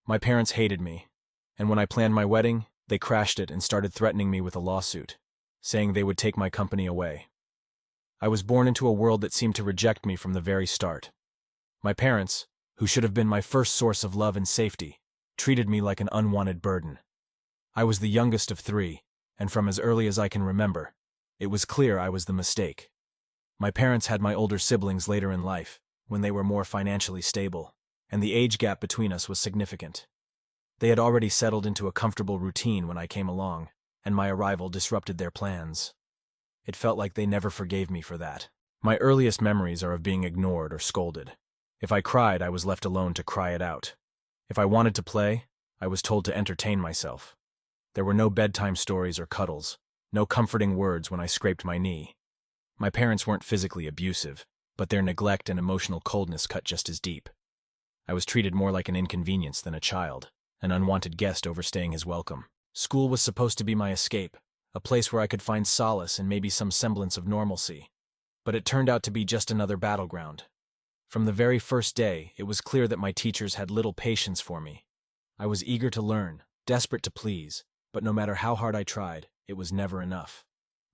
My parents hated me, and when I planned my wedding, they crashed it and started threatening me with a lawsuit, saying they would take my company away. I was born into a world that seemed to reject me from the very start. My parents, who should have been my first source of love and safety, treated me like an unwanted burden. I was the youngest of three, and from as early as I can remember, it was clear I was the mistake. My parents had my older siblings later in life, when they were more financially stable, and the age gap between us was significant. They had already settled into a comfortable routine when I came along, and my arrival disrupted their plans. It felt like they never forgave me for that. My earliest memories are of being ignored or scolded. If I cried, I was left alone to cry it out. If I wanted to play, I was told to entertain myself. There were no bedtime stories or cuddles, no comforting words when I scraped my knee. My parents weren't physically abusive, but their neglect and emotional coldness cut just as deep. I was treated more like an inconvenience than a child, an unwanted guest overstaying his welcome. School was supposed to be my escape, a place where I could find solace and maybe some semblance of normalcy. But it turned out to be just another battleground. From the very first day, it was clear that my teachers had little patience for me. I was eager to learn, desperate to please, but no matter how hard I tried, it was never enough.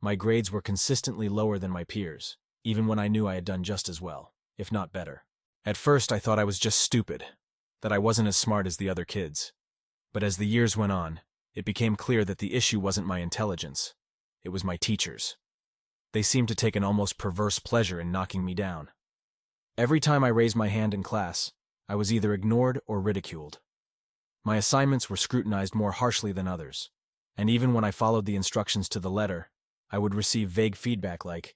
My grades were consistently lower than my peers, even when I knew I had done just as well, if not better. At first, I thought I was just stupid, that I wasn't as smart as the other kids. But as the years went on, it became clear that the issue wasn't my intelligence. It was my teachers. They seemed to take an almost perverse pleasure in knocking me down. Every time I raised my hand in class, I was either ignored or ridiculed. My assignments were scrutinized more harshly than others, and even when I followed the instructions to the letter, I would receive vague feedback like,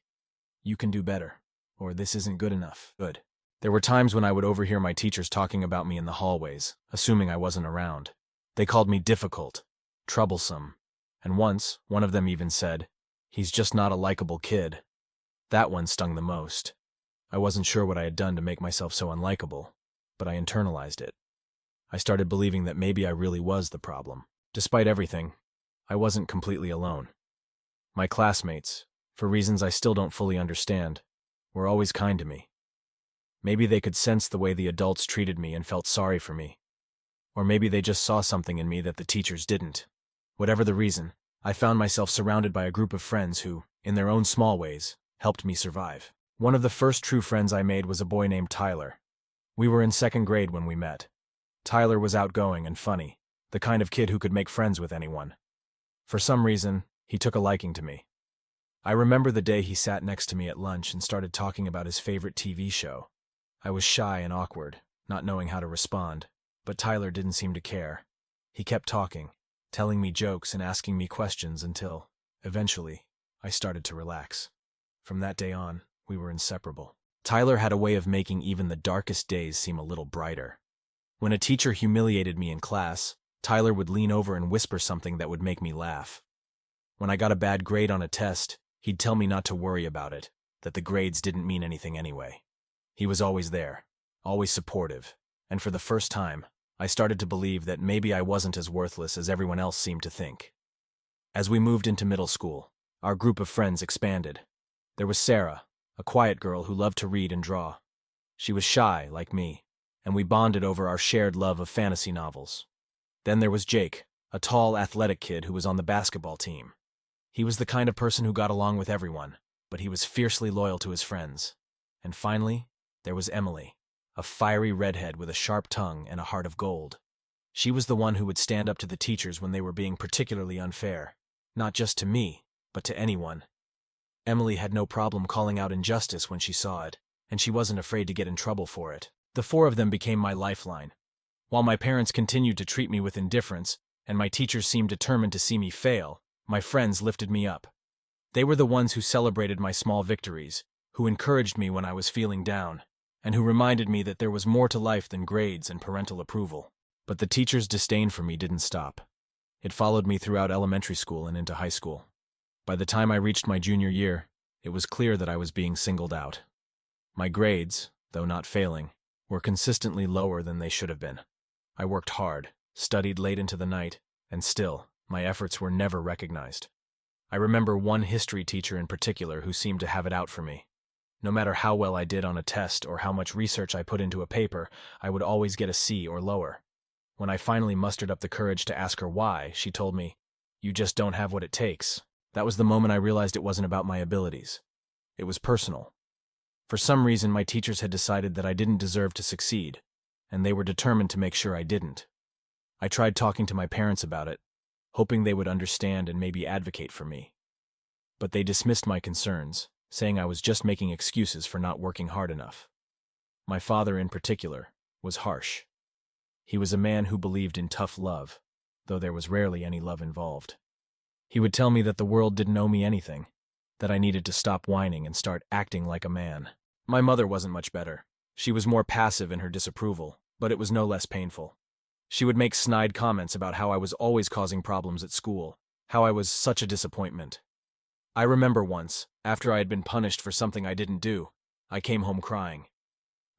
"You can do better," or "This isn't good enough." Good. There were times when I would overhear my teachers talking about me in the hallways, assuming I wasn't around. They called me difficult, troublesome, and once, one of them even said, "He's just not a likable kid." That one stung the most. I wasn't sure what I had done to make myself so unlikable, but I internalized it. I started believing that maybe I really was the problem. Despite everything, I wasn't completely alone. My classmates, for reasons I still don't fully understand, were always kind to me. Maybe they could sense the way the adults treated me and felt sorry for me. Or maybe they just saw something in me that the teachers didn't. Whatever the reason, I found myself surrounded by a group of friends who, in their own small ways, helped me survive. One of the first true friends I made was a boy named Tyler. We were in second grade when we met. Tyler was outgoing and funny, the kind of kid who could make friends with anyone. For some reason, he took a liking to me. I remember the day he sat next to me at lunch and started talking about his favorite TV show. I was shy and awkward, not knowing how to respond, but Tyler didn't seem to care. He kept talking, telling me jokes and asking me questions until, eventually, I started to relax. From that day on, we were inseparable. Tyler had a way of making even the darkest days seem a little brighter. When a teacher humiliated me in class, Tyler would lean over and whisper something that would make me laugh. When I got a bad grade on a test, he'd tell me not to worry about it, that the grades didn't mean anything anyway. He was always there, always supportive, and for the first time, I started to believe that maybe I wasn't as worthless as everyone else seemed to think. As we moved into middle school, our group of friends expanded. There was Sarah, a quiet girl who loved to read and draw. She was shy, like me, and we bonded over our shared love of fantasy novels. Then there was Jake, a tall, athletic kid who was on the basketball team. He was the kind of person who got along with everyone, but he was fiercely loyal to his friends. And finally, there was Emily, a fiery redhead with a sharp tongue and a heart of gold. She was the one who would stand up to the teachers when they were being particularly unfair, not just to me, but to anyone. Emily had no problem calling out injustice when she saw it, and she wasn't afraid to get in trouble for it. The four of them became my lifeline. While my parents continued to treat me with indifference, and my teachers seemed determined to see me fail, my friends lifted me up. They were the ones who celebrated my small victories, who encouraged me when I was feeling down, and who reminded me that there was more to life than grades and parental approval. But the teachers' disdain for me didn't stop. It followed me throughout elementary school and into high school. By the time I reached my junior year, it was clear that I was being singled out. My grades, though not failing, were consistently lower than they should have been. I worked hard, studied late into the night, and still, my efforts were never recognized. I remember one history teacher in particular who seemed to have it out for me. No matter how well I did on a test or how much research I put into a paper, I would always get a C or lower. When I finally mustered up the courage to ask her why, she told me, "You just don't have what it takes." That was the moment I realized it wasn't about my abilities. It was personal. For some reason, my teachers had decided that I didn't deserve to succeed, and they were determined to make sure I didn't. I tried talking to my parents about it, hoping they would understand and maybe advocate for me. But they dismissed my concerns, saying I was just making excuses for not working hard enough. My father, in particular, was harsh. He was a man who believed in tough love, though there was rarely any love involved. He would tell me that the world didn't owe me anything, that I needed to stop whining and start acting like a man. My mother wasn't much better. She was more passive in her disapproval, but it was no less painful. She would make snide comments about how I was always causing problems at school, how I was such a disappointment. I remember once, after I had been punished for something I didn't do, I came home crying.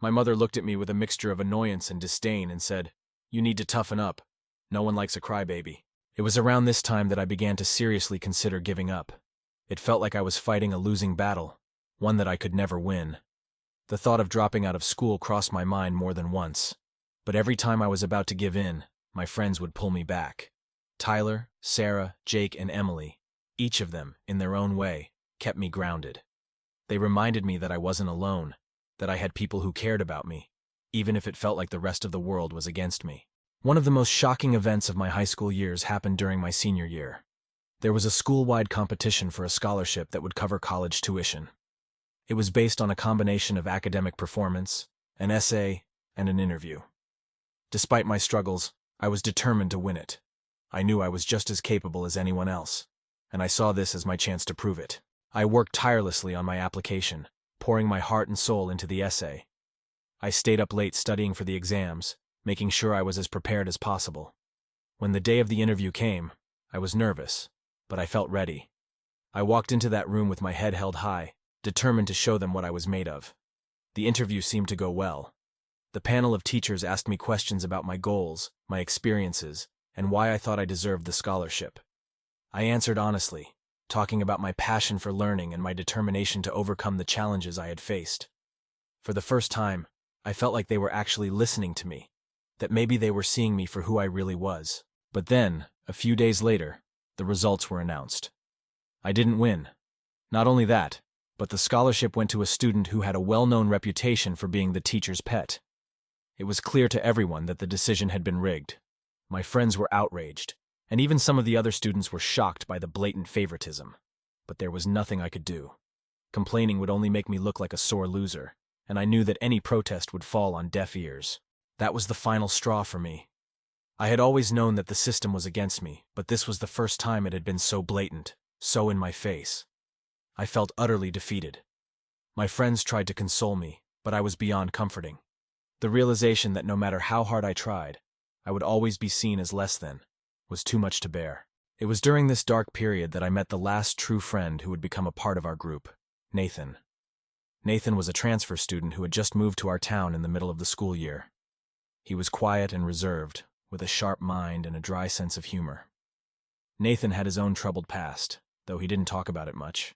My mother looked at me with a mixture of annoyance and disdain and said, "You need to toughen up. No one likes a crybaby." It was around this time that I began to seriously consider giving up. It felt like I was fighting a losing battle, one that I could never win. The thought of dropping out of school crossed my mind more than once, but every time I was about to give in, my friends would pull me back. Tyler, Sarah, Jake, and Emily, each of them, in their own way, kept me grounded. They reminded me that I wasn't alone, that I had people who cared about me, even if it felt like the rest of the world was against me. One of the most shocking events of my high school years happened during my senior year. There was a school-wide competition for a scholarship that would cover college tuition. It was based on a combination of academic performance, an essay, and an interview. Despite my struggles, I was determined to win it. I knew I was just as capable as anyone else, and I saw this as my chance to prove it. I worked tirelessly on my application, pouring my heart and soul into the essay. I stayed up late studying for the exams, making sure I was as prepared as possible. When the day of the interview came, I was nervous, but I felt ready. I walked into that room with my head held high, determined to show them what I was made of. The interview seemed to go well. The panel of teachers asked me questions about my goals, my experiences, and why I thought I deserved the scholarship. I answered honestly, talking about my passion for learning and my determination to overcome the challenges I had faced. For the first time, I felt like they were actually listening to me, that maybe they were seeing me for who I really was. But then, a few days later, the results were announced. I didn't win. Not only that, but the scholarship went to a student who had a well-known reputation for being the teacher's pet. It was clear to everyone that the decision had been rigged. My friends were outraged, and even some of the other students were shocked by the blatant favoritism. But there was nothing I could do. Complaining would only make me look like a sore loser, and I knew that any protest would fall on deaf ears. That was the final straw for me. I had always known that the system was against me, but this was the first time it had been so blatant, so in my face. I felt utterly defeated. My friends tried to console me, but I was beyond comforting. The realization that no matter how hard I tried, I would always be seen as less than, was too much to bear. It was during this dark period that I met the last true friend who would become a part of our group, Nathan. Nathan was a transfer student who had just moved to our town in the middle of the school year. He was quiet and reserved, with a sharp mind and a dry sense of humor. Nathan had his own troubled past, though he didn't talk about it much.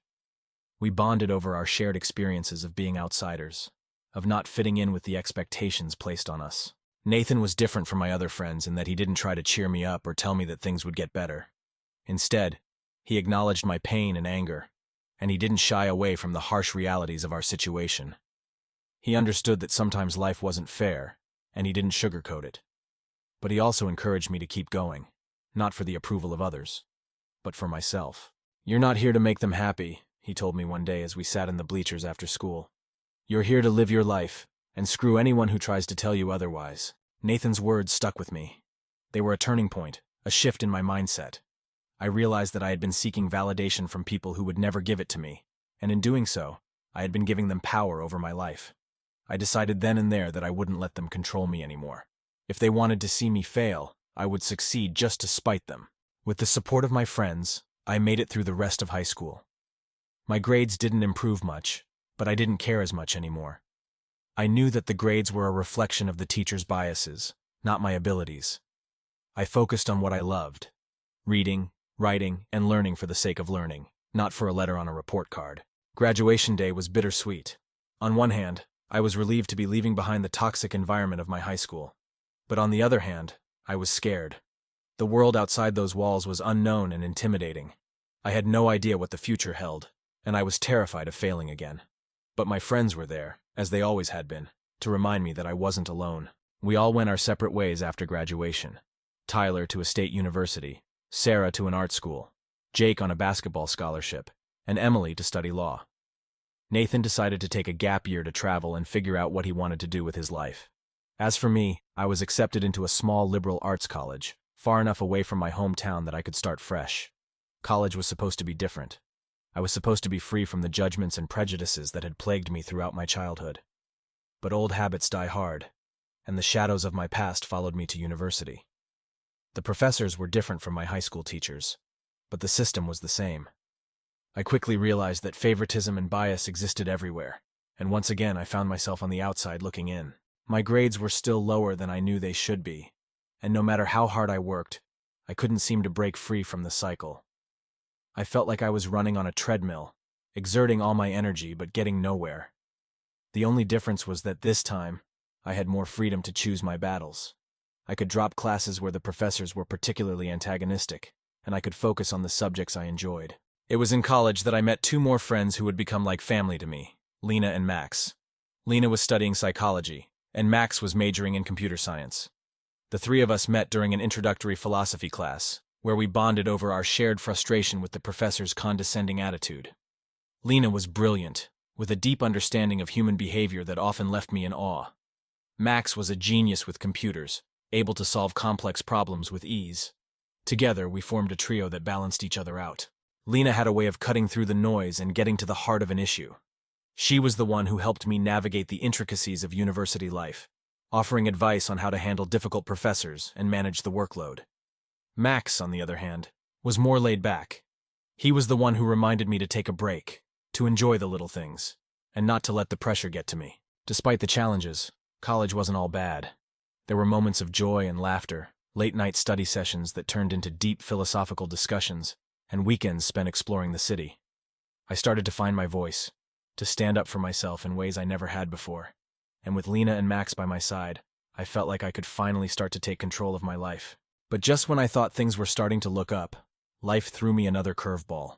We bonded over our shared experiences of being outsiders, of not fitting in with the expectations placed on us. Nathan was different from my other friends in that he didn't try to cheer me up or tell me that things would get better. Instead, he acknowledged my pain and anger, and he didn't shy away from the harsh realities of our situation. He understood that sometimes life wasn't fair, and he didn't sugarcoat it. But he also encouraged me to keep going, not for the approval of others, but for myself. "You're not here to make them happy," he told me one day as we sat in the bleachers after school. "You're here to live your life, and screw anyone who tries to tell you otherwise." Nathan's words stuck with me. They were a turning point, a shift in my mindset. I realized that I had been seeking validation from people who would never give it to me, and in doing so, I had been giving them power over my life. I decided then and there that I wouldn't let them control me anymore. If they wanted to see me fail, I would succeed just to spite them. With the support of my friends, I made it through the rest of high school. My grades didn't improve much, but I didn't care as much anymore. I knew that the grades were a reflection of the teacher's biases, not my abilities. I focused on what I loved: reading, writing, and learning for the sake of learning, not for a letter on a report card. Graduation day was bittersweet. On one hand, I was relieved to be leaving behind the toxic environment of my high school. But on the other hand, I was scared. The world outside those walls was unknown and intimidating. I had no idea what the future held, and I was terrified of failing again. But my friends were there, as they always had been, to remind me that I wasn't alone. We all went our separate ways after graduation. Tyler to a state university, Sarah to an art school, Jake on a basketball scholarship, and Emily to study law. Nathan decided to take a gap year to travel and figure out what he wanted to do with his life. As for me, I was accepted into a small liberal arts college, far enough away from my hometown that I could start fresh. College was supposed to be different. I was supposed to be free from the judgments and prejudices that had plagued me throughout my childhood. But old habits die hard, and the shadows of my past followed me to university. The professors were different from my high school teachers, but the system was the same. I quickly realized that favoritism and bias existed everywhere, and once again I found myself on the outside looking in. My grades were still lower than I knew they should be, and no matter how hard I worked, I couldn't seem to break free from the cycle. I felt like I was running on a treadmill, exerting all my energy but getting nowhere. The only difference was that this time, I had more freedom to choose my battles. I could drop classes where the professors were particularly antagonistic, and I could focus on the subjects I enjoyed. It was in college that I met two more friends who would become like family to me, Lena and Max. Lena was studying psychology, and Max was majoring in computer science. The three of us met during an introductory philosophy class, where we bonded over our shared frustration with the professor's condescending attitude. Lena was brilliant, with a deep understanding of human behavior that often left me in awe. Max was a genius with computers, able to solve complex problems with ease. Together, we formed a trio that balanced each other out. Lena had a way of cutting through the noise and getting to the heart of an issue. She was the one who helped me navigate the intricacies of university life, offering advice on how to handle difficult professors and manage the workload. Max, on the other hand, was more laid back. He was the one who reminded me to take a break, to enjoy the little things, and not to let the pressure get to me. Despite the challenges, college wasn't all bad. There were moments of joy and laughter, late-night study sessions that turned into deep philosophical discussions, and weekends spent exploring the city. I started to find my voice, to stand up for myself in ways I never had before, and with Lena and Max by my side, I felt like I could finally start to take control of my life. But just when I thought things were starting to look up, life threw me another curveball.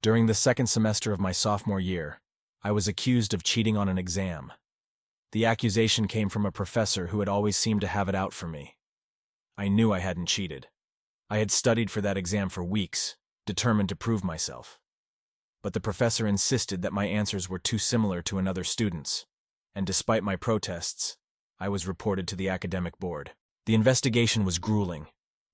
During the second semester of my sophomore year, I was accused of cheating on an exam. The accusation came from a professor who had always seemed to have it out for me. I knew I hadn't cheated. I had studied for that exam for weeks, determined to prove myself. But the professor insisted that my answers were too similar to another student's, and despite my protests, I was reported to the academic board. The investigation was grueling.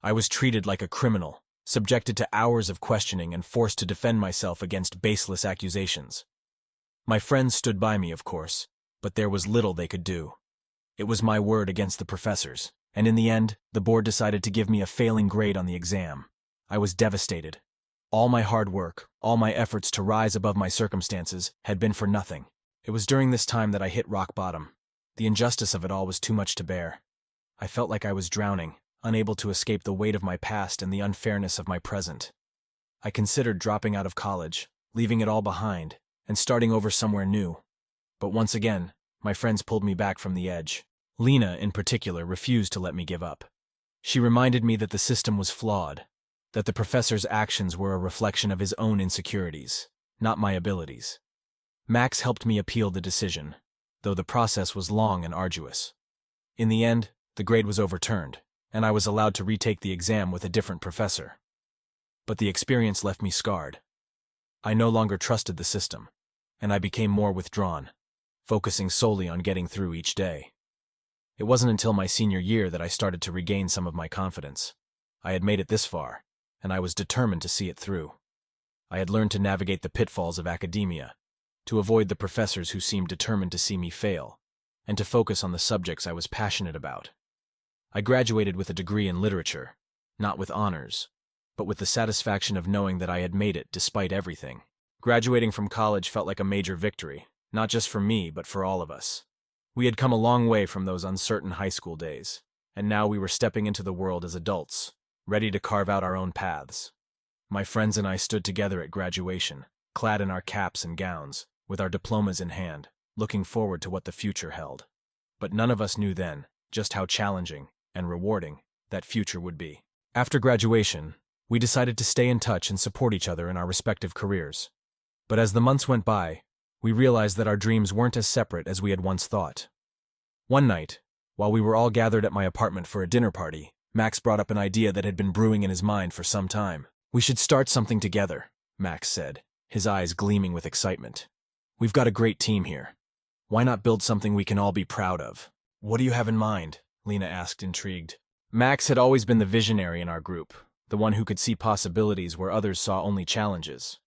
I was treated like a criminal, subjected to hours of questioning and forced to defend myself against baseless accusations. My friends stood by me, of course, but there was little they could do. It was my word against the professor's, and in the end, the board decided to give me a failing grade on the exam. I was devastated. All my hard work, all my efforts to rise above my circumstances, had been for nothing. It was during this time that I hit rock bottom. The injustice of it all was too much to bear. I felt like I was drowning, unable to escape the weight of my past and the unfairness of my present. I considered dropping out of college, leaving it all behind, and starting over somewhere new. But once again, my friends pulled me back from the edge. Lena, in particular, refused to let me give up. She reminded me that the system was flawed, that the professor's actions were a reflection of his own insecurities, not my abilities. Max helped me appeal the decision, though the process was long and arduous. In the end, the grade was overturned, and I was allowed to retake the exam with a different professor. But the experience left me scarred. I no longer trusted the system, and I became more withdrawn, focusing solely on getting through each day. It wasn't until my senior year that I started to regain some of my confidence. I had made it this far, and I was determined to see it through. I had learned to navigate the pitfalls of academia, to avoid the professors who seemed determined to see me fail, and to focus on the subjects I was passionate about. I graduated with a degree in literature, not with honors, but with the satisfaction of knowing that I had made it despite everything. Graduating from college felt like a major victory, not just for me, but for all of us. We had come a long way from those uncertain high school days, and now we were stepping into the world as adults, ready to carve out our own paths. My friends and I stood together at graduation, clad in our caps and gowns, with our diplomas in hand, looking forward to what the future held. But none of us knew then just how challenging and rewarding that future would be. After graduation, we decided to stay in touch and support each other in our respective careers. But as the months went by, we realized that our dreams weren't as separate as we had once thought. One night, while we were all gathered at my apartment for a dinner party, Max brought up an idea that had been brewing in his mind for some time. "We should start something together," Max said, his eyes gleaming with excitement. "We've got a great team here. Why not build something we can all be proud of?" "What do you have in mind?" Lena asked, intrigued. Max had always been the visionary in our group, the one who could see possibilities where others saw only challenges.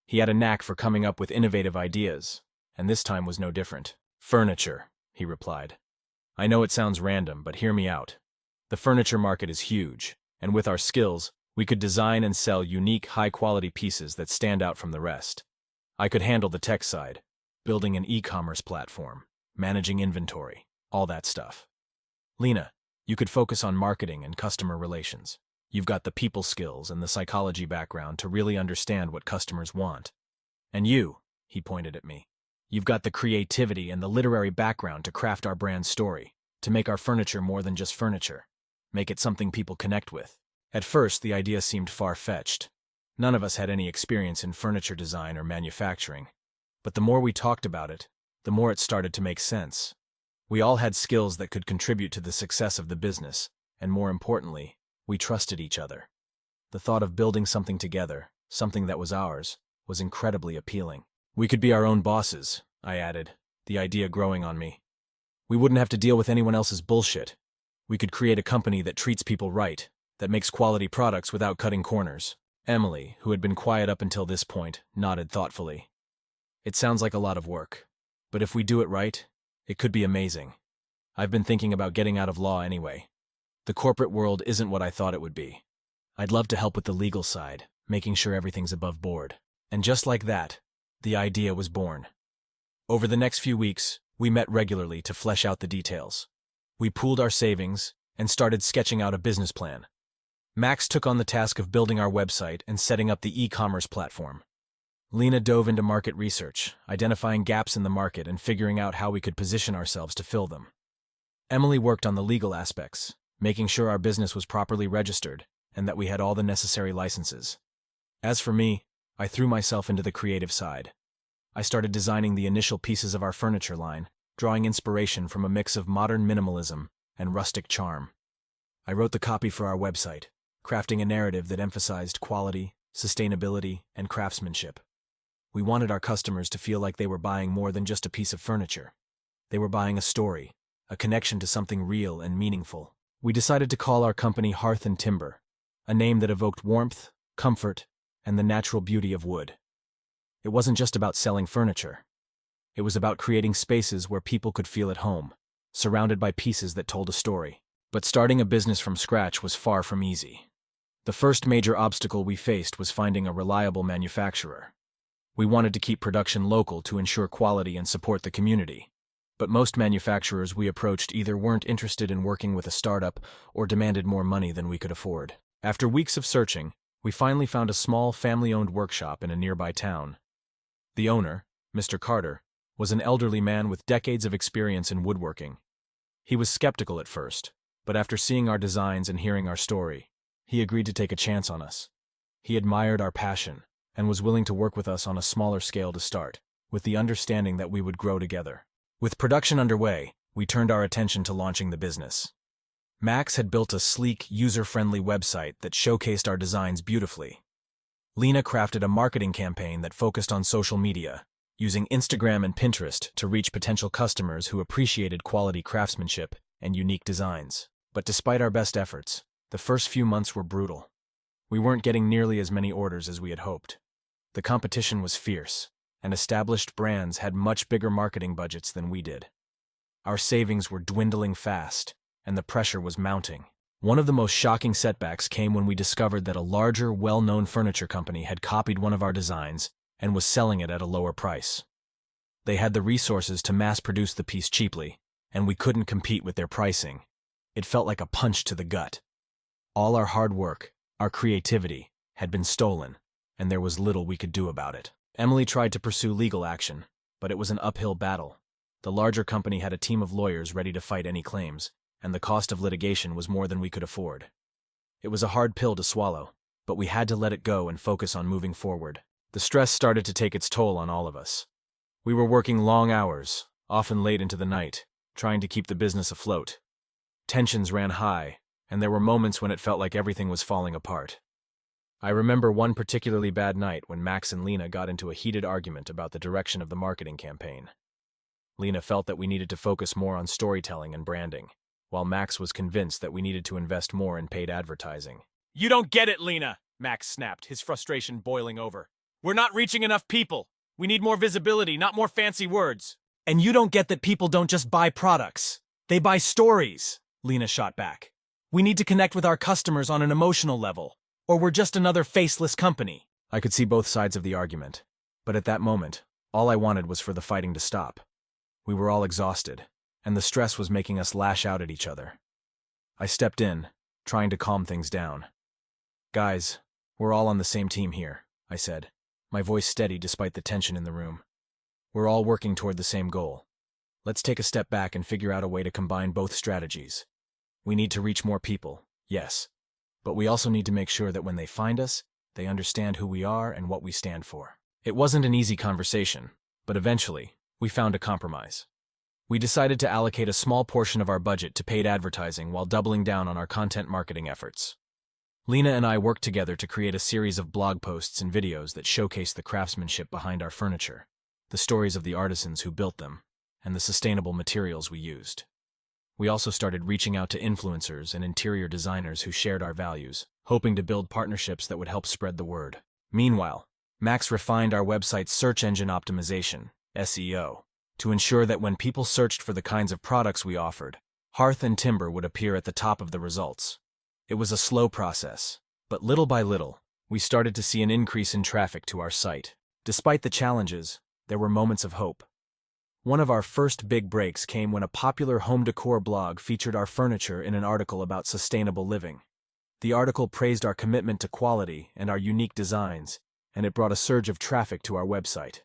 He had a knack for coming up with innovative ideas, and this time was no different. "Furniture," he replied. "I know it sounds random, but hear me out. The furniture market is huge, and with our skills, we could design and sell unique, high-quality pieces that stand out from the rest. I could handle the tech side, building an e-commerce platform, managing inventory, all that stuff. Lena, you could focus on marketing and customer relations. You've got the people skills and the psychology background to really understand what customers want. And you," he pointed at me, "you've got the creativity and the literary background to craft our brand story, to make our furniture more than just furniture, make it something people connect with." At first, the idea seemed far-fetched. None of us had any experience in furniture design or manufacturing. But the more we talked about it, the more it started to make sense. We all had skills that could contribute to the success of the business, and more importantly, we trusted each other. The thought of building something together, something that was ours, was incredibly appealing. "We could be our own bosses," I added, the idea growing on me. "We wouldn't have to deal with anyone else's bullshit. We could create a company that treats people right, that makes quality products without cutting corners." Emily, who had been quiet up until this point, nodded thoughtfully. "It sounds like a lot of work, but if we do it right, it could be amazing. I've been thinking about getting out of law anyway. The corporate world isn't what I thought it would be. I'd love to help with the legal side, making sure everything's above board." And just like that, the idea was born. Over the next few weeks, we met regularly to flesh out the details. We pooled our savings and started sketching out a business plan. Max took on the task of building our website and setting up the e-commerce platform. Lena dove into market research, identifying gaps in the market and figuring out how we could position ourselves to fill them. Emily worked on the legal aspects, making sure our business was properly registered and that we had all the necessary licenses. As for me, I threw myself into the creative side. I started designing the initial pieces of our furniture line, drawing inspiration from a mix of modern minimalism and rustic charm. I wrote the copy for our website, crafting a narrative that emphasized quality, sustainability, and craftsmanship. We wanted our customers to feel like they were buying more than just a piece of furniture. They were buying a story, a connection to something real and meaningful. We decided to call our company Hearth and Timber, a name that evoked warmth, comfort, and the natural beauty of wood. It wasn't just about selling furniture. It was about creating spaces where people could feel at home, surrounded by pieces that told a story. But starting a business from scratch was far from easy. The first major obstacle we faced was finding a reliable manufacturer. We wanted to keep production local to ensure quality and support the community. But most manufacturers we approached either weren't interested in working with a startup or demanded more money than we could afford. After weeks of searching, we finally found a small family-owned workshop in a nearby town. The owner, Mr. Carter, was an elderly man with decades of experience in woodworking. He was skeptical at first, but after seeing our designs and hearing our story, he agreed to take a chance on us. He admired our passion and was willing to work with us on a smaller scale to start, with the understanding that we would grow together. With production underway, we turned our attention to launching the business. Max had built a sleek, user-friendly website that showcased our designs beautifully. Lena crafted a marketing campaign that focused on social media, using Instagram and Pinterest to reach potential customers who appreciated quality craftsmanship and unique designs. But despite our best efforts, the first few months were brutal. We weren't getting nearly as many orders as we had hoped. The competition was fierce, and established brands had much bigger marketing budgets than we did. Our savings were dwindling fast, and the pressure was mounting. One of the most shocking setbacks came when we discovered that a larger, well-known furniture company had copied one of our designs and was selling it at a lower price. They had the resources to mass-produce the piece cheaply, and we couldn't compete with their pricing. It felt like a punch to the gut. All our hard work, our creativity, had been stolen, and there was little we could do about it. Emily tried to pursue legal action, but it was an uphill battle. The larger company had a team of lawyers ready to fight any claims, and the cost of litigation was more than we could afford. It was a hard pill to swallow, but we had to let it go and focus on moving forward. The stress started to take its toll on all of us. We were working long hours, often late into the night, trying to keep the business afloat. Tensions ran high, and there were moments when it felt like everything was falling apart. I remember one particularly bad night when Max and Lena got into a heated argument about the direction of the marketing campaign. Lena felt that we needed to focus more on storytelling and branding, while Max was convinced that we needed to invest more in paid advertising. "You don't get it, Lena!" Max snapped, his frustration boiling over. "We're not reaching enough people. We need more visibility, not more fancy words." "And you don't get that people don't just buy products. They buy stories," Lena shot back. "We need to connect with our customers on an emotional level, or we're just another faceless company." I could see both sides of the argument, but at that moment, all I wanted was for the fighting to stop. We were all exhausted, and the stress was making us lash out at each other. I stepped in, trying to calm things down. "Guys, we're all on the same team here," I said, my voice steady despite the tension in the room. "We're all working toward the same goal. Let's take a step back and figure out a way to combine both strategies. We need to reach more people, yes, but we also need to make sure that when they find us, they understand who we are and what we stand for." It wasn't an easy conversation, but eventually, we found a compromise. We decided to allocate a small portion of our budget to paid advertising while doubling down on our content marketing efforts. Lena and I worked together to create a series of blog posts and videos that showcase the craftsmanship behind our furniture, the stories of the artisans who built them, and the sustainable materials we used. We also started reaching out to influencers and interior designers who shared our values, hoping to build partnerships that would help spread the word. Meanwhile, Max refined our website's search engine optimization, SEO, to ensure that when people searched for the kinds of products we offered, hearth and timber would appear at the top of the results. It was a slow process, but little by little, we started to see an increase in traffic to our site. Despite the challenges, there were moments of hope. One of our first big breaks came when a popular home decor blog featured our furniture in an article about sustainable living. The article praised our commitment to quality and our unique designs, and it brought a surge of traffic to our website.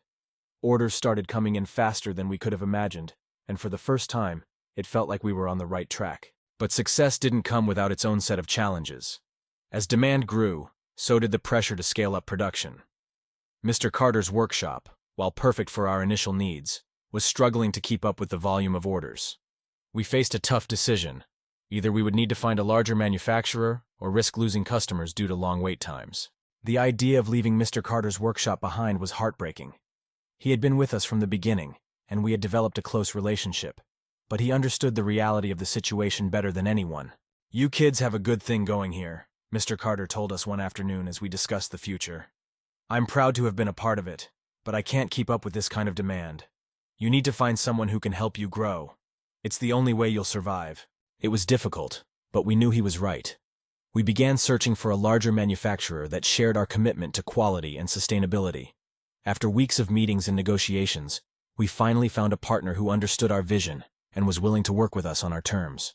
Orders started coming in faster than we could have imagined, and for the first time, it felt like we were on the right track. But success didn't come without its own set of challenges. As demand grew, so did the pressure to scale up production. Mr. Carter's workshop, while perfect for our initial needs, was struggling to keep up with the volume of orders. We faced a tough decision. Either we would need to find a larger manufacturer or risk losing customers due to long wait times. The idea of leaving Mr. Carter's workshop behind was heartbreaking. He had been with us from the beginning, and we had developed a close relationship, but he understood the reality of the situation better than anyone. "You kids have a good thing going here," Mr. Carter told us one afternoon as we discussed the future. "I'm proud to have been a part of it, but I can't keep up with this kind of demand. You need to find someone who can help you grow. It's the only way you'll survive." It was difficult, but we knew he was right. We began searching for a larger manufacturer that shared our commitment to quality and sustainability. After weeks of meetings and negotiations, we finally found a partner who understood our vision and was willing to work with us on our terms.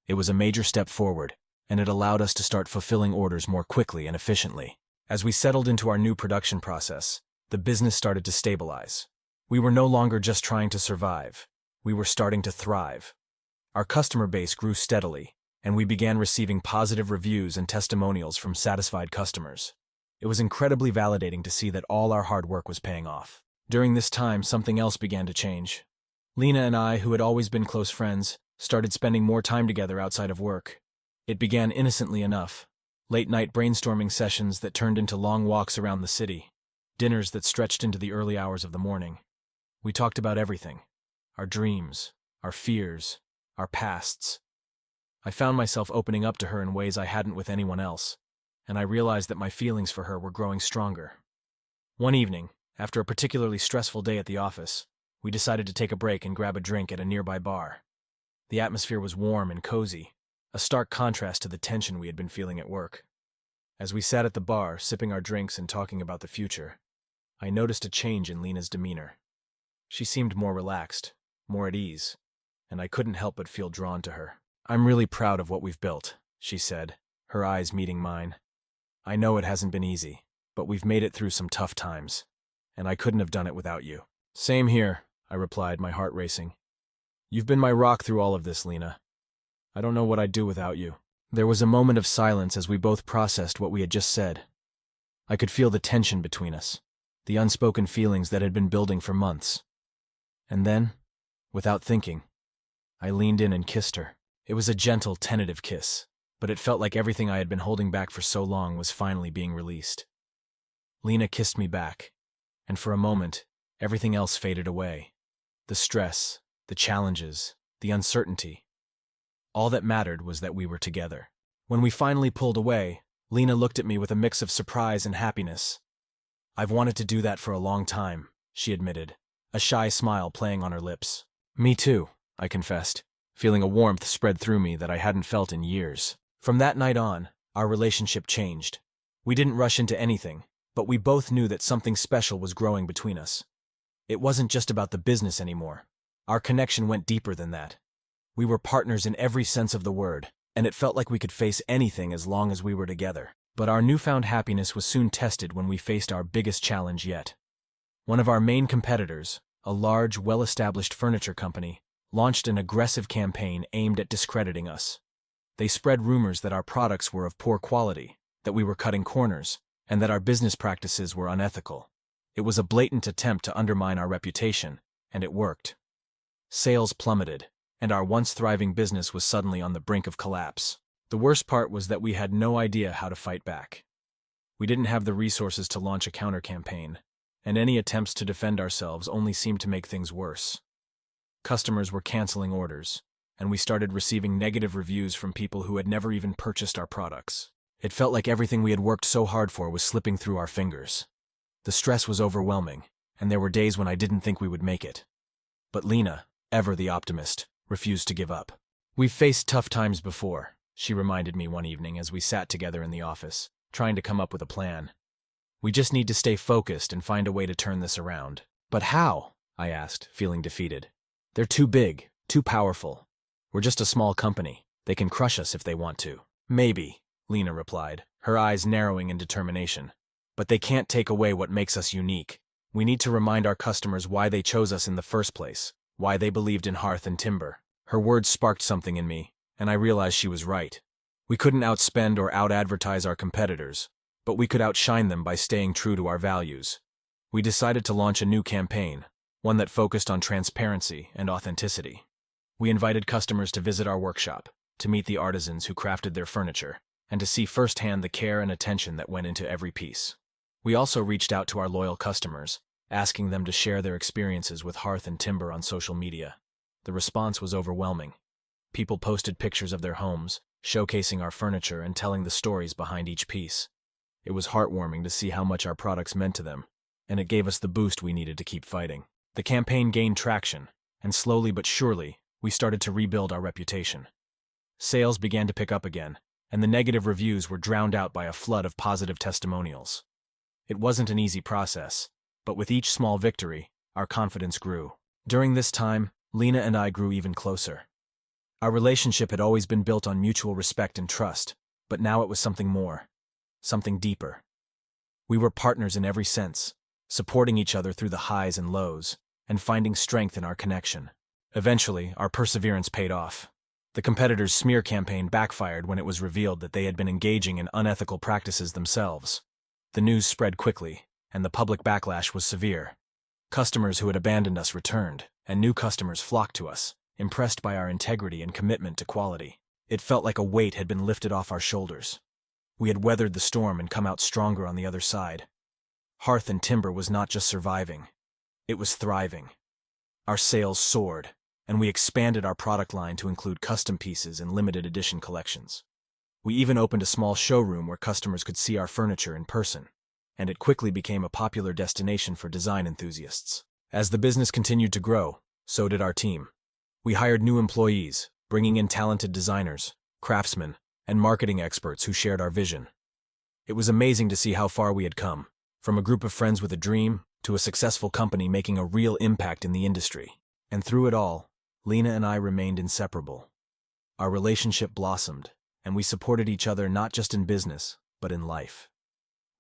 It was a major step forward, and it allowed us to start fulfilling orders more quickly and efficiently. As we settled into our new production process, the business started to stabilize. We were no longer just trying to survive. We were starting to thrive. Our customer base grew steadily, and we began receiving positive reviews and testimonials from satisfied customers. It was incredibly validating to see that all our hard work was paying off. During this time, something else began to change. Lena and I, who had always been close friends, started spending more time together outside of work. It began innocently enough. Late-night brainstorming sessions that turned into long walks around the city. Dinners that stretched into the early hours of the morning. We talked about everything. Our dreams, our fears, our pasts. I found myself opening up to her in ways I hadn't with anyone else, and I realized that my feelings for her were growing stronger. One evening, after a particularly stressful day at the office, we decided to take a break and grab a drink at a nearby bar. The atmosphere was warm and cozy, a stark contrast to the tension we had been feeling at work. As we sat at the bar, sipping our drinks and talking about the future, I noticed a change in Lena's demeanor. She seemed more relaxed, more at ease, and I couldn't help but feel drawn to her. "I'm really proud of what we've built," she said, her eyes meeting mine. "I know it hasn't been easy, but we've made it through some tough times, and I couldn't have done it without you." "Same here," I replied, my heart racing. "You've been my rock through all of this, Lena." I don't know what I'd do without you." There was a moment of silence as we both processed what we had just said. I could feel the tension between us, the unspoken feelings that had been building for months. And then, without thinking, I leaned in and kissed her. It was a gentle, tentative kiss, but it felt like everything I had been holding back for so long was finally being released. Lena kissed me back, and for a moment, everything else faded away. The stress, the challenges, the uncertainty. All that mattered was that we were together. When we finally pulled away, Lena looked at me with a mix of surprise and happiness. "I've wanted to do that for a long time," she admitted, a shy smile playing on her lips. "Me too," I confessed, feeling a warmth spread through me that I hadn't felt in years. From that night on, our relationship changed. We didn't rush into anything, but we both knew that something special was growing between us. It wasn't just about the business anymore. Our connection went deeper than that. We were partners in every sense of the word, and it felt like we could face anything as long as we were together. But our newfound happiness was soon tested when we faced our biggest challenge yet. One of our main competitors, a large, well-established furniture company, launched an aggressive campaign aimed at discrediting us. They spread rumors that our products were of poor quality, that we were cutting corners, and that our business practices were unethical. It was a blatant attempt to undermine our reputation, and it worked. Sales plummeted, and our once thriving business was suddenly on the brink of collapse. The worst part was that we had no idea how to fight back. We didn't have the resources to launch a counter-campaign, and any attempts to defend ourselves only seemed to make things worse. Customers were canceling orders, and we started receiving negative reviews from people who had never even purchased our products. It felt like everything we had worked so hard for was slipping through our fingers. The stress was overwhelming, and there were days when I didn't think we would make it. But Lena, ever the optimist, refused to give up. "We've faced tough times before," she reminded me one evening as we sat together in the office, trying to come up with a plan. "We just need to stay focused and find a way to turn this around." "But how?" I asked, feeling defeated. "They're too big, too powerful. We're just a small company. They can crush us if they want to." "Maybe," Lena replied, her eyes narrowing in determination. "But they can't take away what makes us unique. We need to remind our customers why they chose us in the first place, why they believed in hearth and timber." Her words sparked something in me, and I realized she was right. We couldn't outspend or out-advertise our competitors, but we could outshine them by staying true to our values. We decided to launch a new campaign, one that focused on transparency and authenticity. We invited customers to visit our workshop, to meet the artisans who crafted their furniture, and to see firsthand the care and attention that went into every piece. We also reached out to our loyal customers, asking them to share their experiences with hearth and timber on social media. The response was overwhelming. People posted pictures of their homes, showcasing our furniture and telling the stories behind each piece. It was heartwarming to see how much our products meant to them, and it gave us the boost we needed to keep fighting. The campaign gained traction, and slowly but surely, we started to rebuild our reputation. Sales began to pick up again, and the negative reviews were drowned out by a flood of positive testimonials. It wasn't an easy process, but with each small victory, our confidence grew. During this time, Lena and I grew even closer. Our relationship had always been built on mutual respect and trust, but now it was something more, something deeper. We were partners in every sense, supporting each other through the highs and lows, and finding strength in our connection. Eventually, our perseverance paid off. The competitors' smear campaign backfired when it was revealed that they had been engaging in unethical practices themselves. The news spread quickly, and the public backlash was severe. Customers who had abandoned us returned, and new customers flocked to us, impressed by our integrity and commitment to quality. It felt like a weight had been lifted off our shoulders. We had weathered the storm and come out stronger on the other side. Hearth and Timber was not just surviving, it was thriving. Our sales soared, and we expanded our product line to include custom pieces and limited edition collections. We even opened a small showroom where customers could see our furniture in person, and it quickly became a popular destination for design enthusiasts. As the business continued to grow, so did our team. We hired new employees, bringing in talented designers, craftsmen, and marketing experts who shared our vision. It was amazing to see how far we had come, from a group of friends with a dream to a successful company making a real impact in the industry. And through it all, Lena and I remained inseparable. Our relationship blossomed, and we supported each other not just in business, but in life.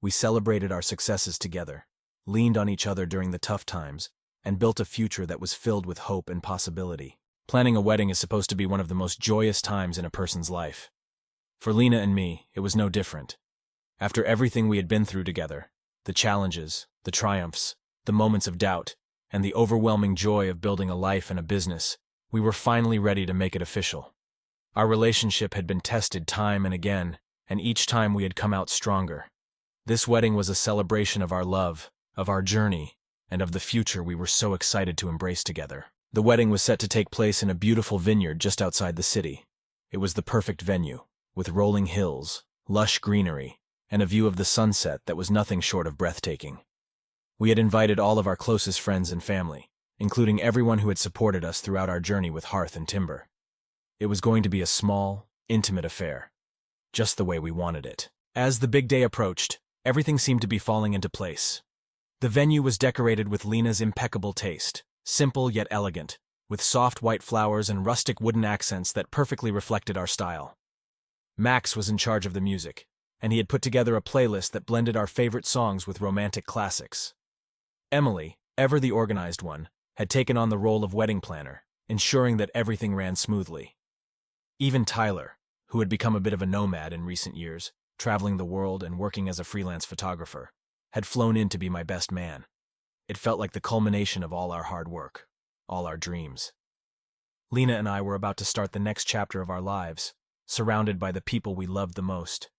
We celebrated our successes together, leaned on each other during the tough times, and built a future that was filled with hope and possibility. Planning a wedding is supposed to be one of the most joyous times in a person's life. For Lena and me, it was no different. After everything we had been through together, the challenges, the triumphs, the moments of doubt, and the overwhelming joy of building a life and a business, we were finally ready to make it official. Our relationship had been tested time and again, and each time we had come out stronger. This wedding was a celebration of our love, of our journey, and of the future we were so excited to embrace together. The wedding was set to take place in a beautiful vineyard just outside the city. It was the perfect venue, with rolling hills, lush greenery, and a view of the sunset that was nothing short of breathtaking. We had invited all of our closest friends and family, including everyone who had supported us throughout our journey with Hearth and Timber. It was going to be a small, intimate affair, just the way we wanted it. As the big day approached, everything seemed to be falling into place. The venue was decorated with Lena's impeccable taste, simple yet elegant, with soft white flowers and rustic wooden accents that perfectly reflected our style. Max was in charge of the music, and he had put together a playlist that blended our favorite songs with romantic classics. Emily, ever the organized one, had taken on the role of wedding planner, ensuring that everything ran smoothly. Even Tyler, who had become a bit of a nomad in recent years, traveling the world and working as a freelance photographer, had flown in to be my best man. It felt like the culmination of all our hard work, all our dreams. Lena and I were about to start the next chapter of our lives, surrounded by the people we loved the most.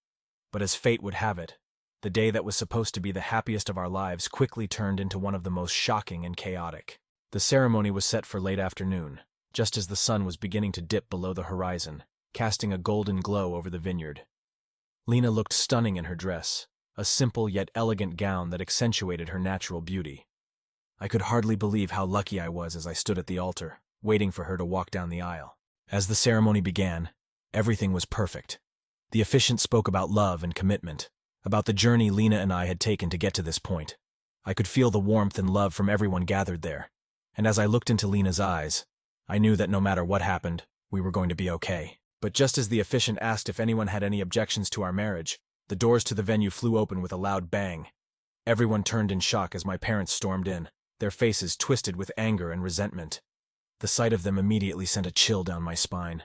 But as fate would have it, the day that was supposed to be the happiest of our lives quickly turned into one of the most shocking and chaotic. The ceremony was set for late afternoon, just as the sun was beginning to dip below the horizon, casting a golden glow over the vineyard. Lena looked stunning in her dress, a simple yet elegant gown that accentuated her natural beauty. I could hardly believe how lucky I was as I stood at the altar, waiting for her to walk down the aisle. As the ceremony began, everything was perfect. The officiant spoke about love and commitment, about the journey Lena and I had taken to get to this point. I could feel the warmth and love from everyone gathered there, and as I looked into Lena's eyes, I knew that no matter what happened, we were going to be okay. But just as the officiant asked if anyone had any objections to our marriage, the doors to the venue flew open with a loud bang. Everyone turned in shock as my parents stormed in, their faces twisted with anger and resentment. The sight of them immediately sent a chill down my spine.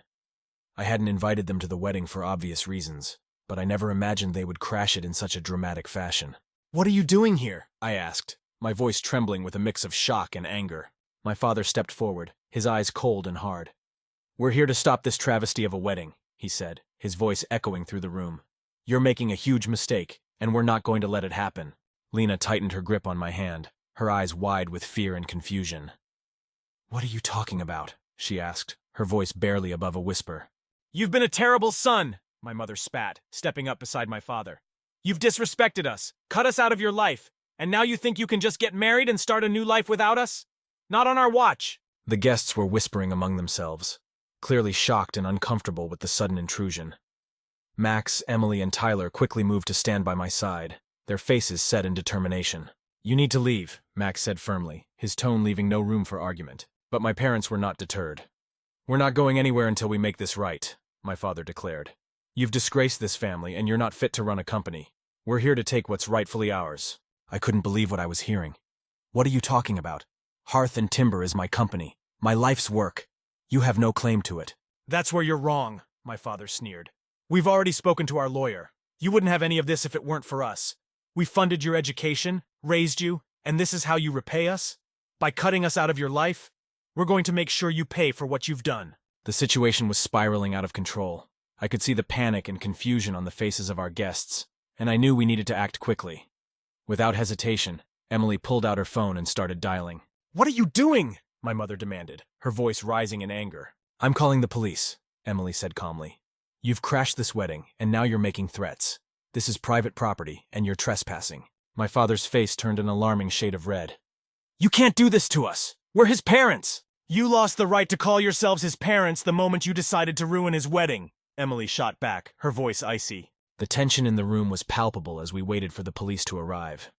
I hadn't invited them to the wedding for obvious reasons, but I never imagined they would crash it in such a dramatic fashion. "What are you doing here?" I asked, my voice trembling with a mix of shock and anger. My father stepped forward, his eyes cold and hard. "We're here to stop this travesty of a wedding," he said, his voice echoing through the room. "You're making a huge mistake, and we're not going to let it happen." Lena tightened her grip on my hand, her eyes wide with fear and confusion. "What are you talking about?" she asked, her voice barely above a whisper. "You've been a terrible son," my mother spat, stepping up beside my father. "You've disrespected us, cut us out of your life, and now you think you can just get married and start a new life without us? Not on our watch." The guests were whispering among themselves, clearly shocked and uncomfortable with the sudden intrusion. Max, Emily, and Tyler quickly moved to stand by my side, their faces set in determination. "You need to leave," Max said firmly, his tone leaving no room for argument. But my parents were not deterred. "We're not going anywhere until we make this right," my father declared. "You've disgraced this family, and you're not fit to run a company. We're here to take what's rightfully ours." I couldn't believe what I was hearing. "What are you talking about? Hearth and Timber is my company, my life's work. You have no claim to it." "That's where you're wrong," my father sneered. "We've already spoken to our lawyer. You wouldn't have any of this if it weren't for us. We funded your education, raised you, and this is how you repay us? By cutting us out of your life? We're going to make sure you pay for what you've done." The situation was spiraling out of control. I could see the panic and confusion on the faces of our guests, and I knew we needed to act quickly. Without hesitation, Emily pulled out her phone and started dialing. "What are you doing?" my mother demanded, her voice rising in anger. "I'm calling the police," Emily said calmly. "You've crashed this wedding, and now you're making threats. This is private property, and you're trespassing." My father's face turned an alarming shade of red. "You can't do this to us! We're his parents!" "You lost the right to call yourselves his parents the moment you decided to ruin his wedding," Emily shot back, her voice icy. The tension in the room was palpable as we waited for the police to arrive.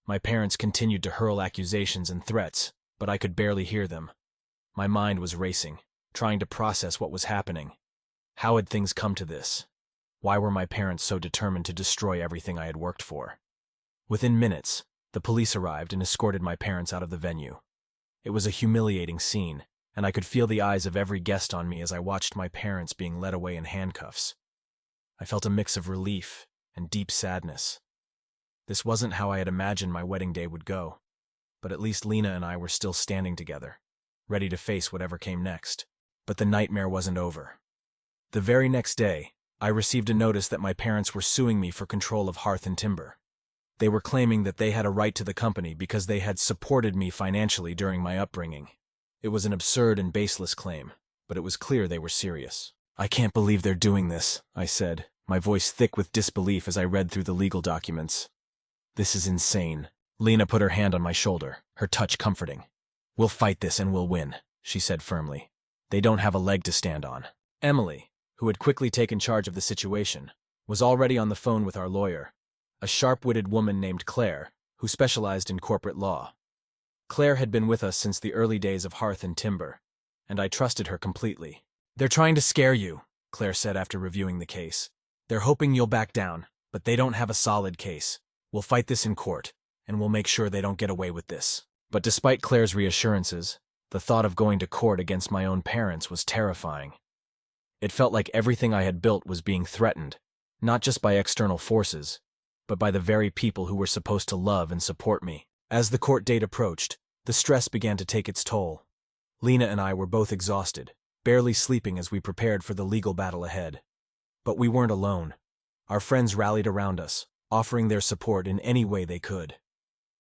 My parents continued to hurl accusations and threats, but I could barely hear them. My mind was racing, trying to process what was happening. How had things come to this? Why were my parents so determined to destroy everything I had worked for? Within minutes, the police arrived and escorted my parents out of the venue. It was a humiliating scene, and I could feel the eyes of every guest on me as I watched my parents being led away in handcuffs. I felt a mix of relief and deep sadness. This wasn't how I had imagined my wedding day would go, but at least Lena and I were still standing together, ready to face whatever came next. But the nightmare wasn't over. The very next day, I received a notice that my parents were suing me for control of Hearth and Timber. They were claiming that they had a right to the company because they had supported me financially during my upbringing. It was an absurd and baseless claim, but it was clear they were serious. "I can't believe they're doing this," I said, my voice thick with disbelief as I read through the legal documents. "This is insane." Lena put her hand on my shoulder, her touch comforting. "We'll fight this and we'll win," she said firmly. "They don't have a leg to stand on." Emily, who had quickly taken charge of the situation, was already on the phone with our lawyer, a sharp-witted woman named Claire, who specialized in corporate law. Claire had been with us since the early days of Hearth and Timber, and I trusted her completely. "They're trying to scare you," Claire said after reviewing the case. "They're hoping you'll back down, but they don't have a solid case. We'll fight this in court, and we'll make sure they don't get away with this." But despite Claire's reassurances, the thought of going to court against my own parents was terrifying. It felt like everything I had built was being threatened, not just by external forces, but by the very people who were supposed to love and support me. As the court date approached, the stress began to take its toll. Lena and I were both exhausted, barely sleeping as we prepared for the legal battle ahead. But we weren't alone. Our friends rallied around us, offering their support in any way they could.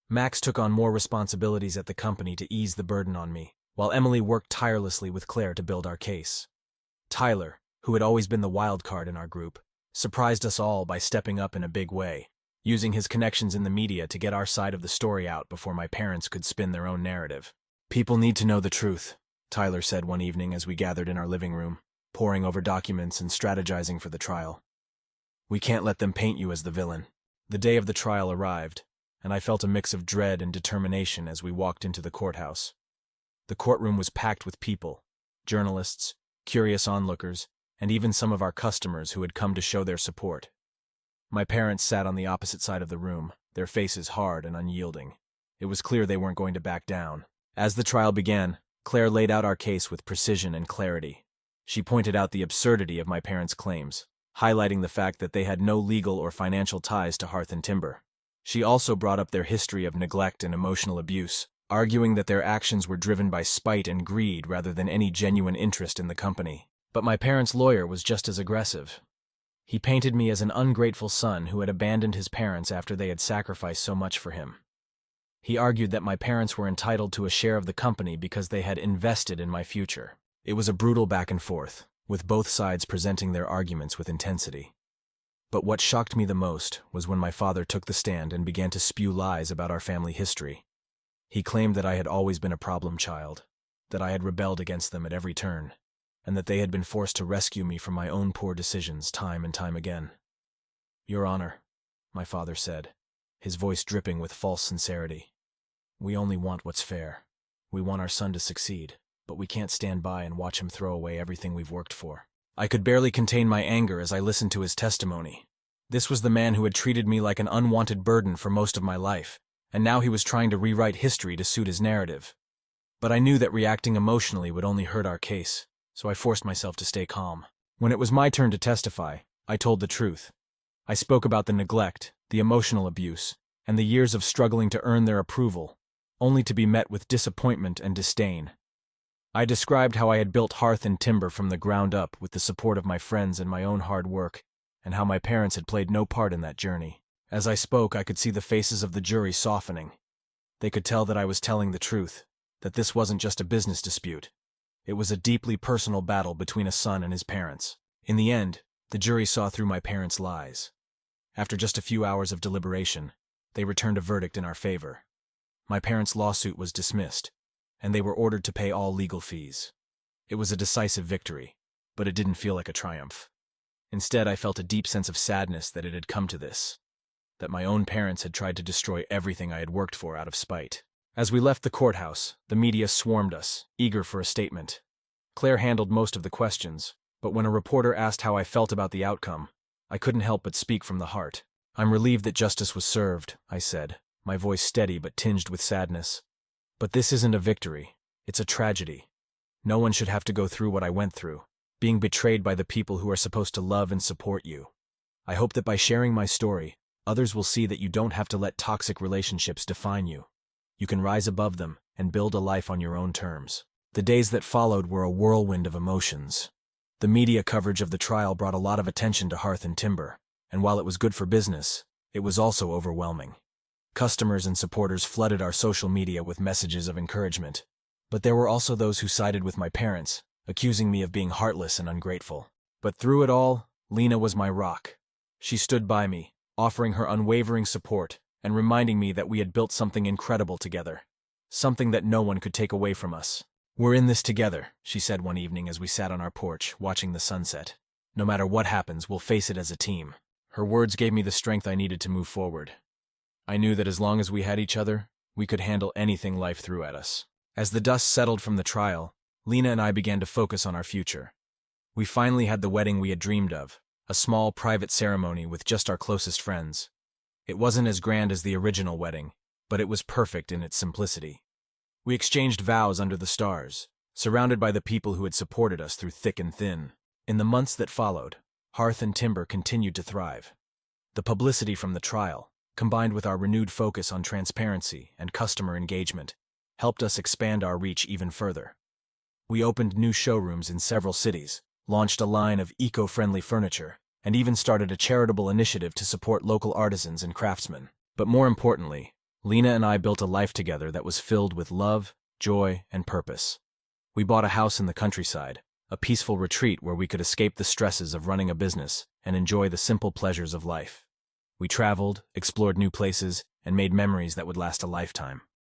Max took on more responsibilities at the company to ease the burden on me, while Emily worked tirelessly with Claire to build our case. Tyler, who had always been the wild card in our group, surprised us all by stepping up in a big way, using his connections in the media to get our side of the story out before my parents could spin their own narrative. "People need to know the truth," Tyler said one evening as we gathered in our living room, poring over documents and strategizing for the trial. "We can't let them paint you as the villain." The day of the trial arrived, and I felt a mix of dread and determination as we walked into the courthouse. The courtroom was packed with people, journalists, curious onlookers, and even some of our customers who had come to show their support. My parents sat on the opposite side of the room, their faces hard and unyielding. It was clear they weren't going to back down. As the trial began, Claire laid out our case with precision and clarity. She pointed out the absurdity of my parents' claims, highlighting the fact that they had no legal or financial ties to Hearth and Timber. She also brought up their history of neglect and emotional abuse, arguing that their actions were driven by spite and greed rather than any genuine interest in the company. But my parents' lawyer was just as aggressive. He painted me as an ungrateful son who had abandoned his parents after they had sacrificed so much for him. He argued that my parents were entitled to a share of the company because they had invested in my future. It was a brutal back and forth, with both sides presenting their arguments with intensity. But what shocked me the most was when my father took the stand and began to spew lies about our family history. He claimed that I had always been a problem child, that I had rebelled against them at every turn, and that they had been forced to rescue me from my own poor decisions time and time again. "Your Honor," my father said, his voice dripping with false sincerity, "we only want what's fair. We want our son to succeed, but we can't stand by and watch him throw away everything we've worked for." I could barely contain my anger as I listened to his testimony. This was the man who had treated me like an unwanted burden for most of my life, and now he was trying to rewrite history to suit his narrative. But I knew that reacting emotionally would only hurt our case, so I forced myself to stay calm. When it was my turn to testify, I told the truth. I spoke about the neglect, the emotional abuse, and the years of struggling to earn their approval, only to be met with disappointment and disdain. I described how I had built Hearth and Timber from the ground up with the support of my friends and my own hard work, and how my parents had played no part in that journey. As I spoke, I could see the faces of the jury softening. They could tell that I was telling the truth, that this wasn't just a business dispute. It was a deeply personal battle between a son and his parents. In the end, the jury saw through my parents' lies. After just a few hours of deliberation, they returned a verdict in our favor. My parents' lawsuit was dismissed, and they were ordered to pay all legal fees. It was a decisive victory, but it didn't feel like a triumph. Instead, I felt a deep sense of sadness that it had come to this, that my own parents had tried to destroy everything I had worked for out of spite. As we left the courthouse, the media swarmed us, eager for a statement. Claire handled most of the questions, but when a reporter asked how I felt about the outcome, I couldn't help but speak from the heart. "I'm relieved that justice was served," I said, my voice steady but tinged with sadness. "But this isn't a victory, it's a tragedy. No one should have to go through what I went through, being betrayed by the people who are supposed to love and support you. I hope that by sharing my story, others will see that you don't have to let toxic relationships define you. You can rise above them and build a life on your own terms. The days that followed were a whirlwind of emotions. The media coverage of the trial brought a lot of attention to Hearth and Timber, and while it was good for business, it was also overwhelming. Customers and supporters flooded our social media with messages of encouragement. But there were also those who sided with my parents, accusing me of being heartless and ungrateful. But through it all, Lena was my rock. She stood by me, offering her unwavering support and reminding me that we had built something incredible together. Something that no one could take away from us. "We're in this together," she said one evening as we sat on our porch, watching the sunset. "No matter what happens, we'll face it as a team." Her words gave me the strength I needed to move forward. I knew that as long as we had each other, we could handle anything life threw at us. As the dust settled from the trial, Lena and I began to focus on our future. We finally had the wedding we had dreamed of, a small private ceremony with just our closest friends. It wasn't as grand as the original wedding, but it was perfect in its simplicity. We exchanged vows under the stars, surrounded by the people who had supported us through thick and thin. In the months that followed, Hearth and Timber continued to thrive. The publicity from the trial, combined with our renewed focus on transparency and customer engagement, helped us expand our reach even further. We opened new showrooms in several cities, launched a line of eco-friendly furniture, and even started a charitable initiative to support local artisans and craftsmen. But more importantly, Lena and I built a life together that was filled with love, joy, and purpose. We bought a house in the countryside, a peaceful retreat where we could escape the stresses of running a business and enjoy the simple pleasures of life. We traveled, explored new places, and made memories that would last a lifetime.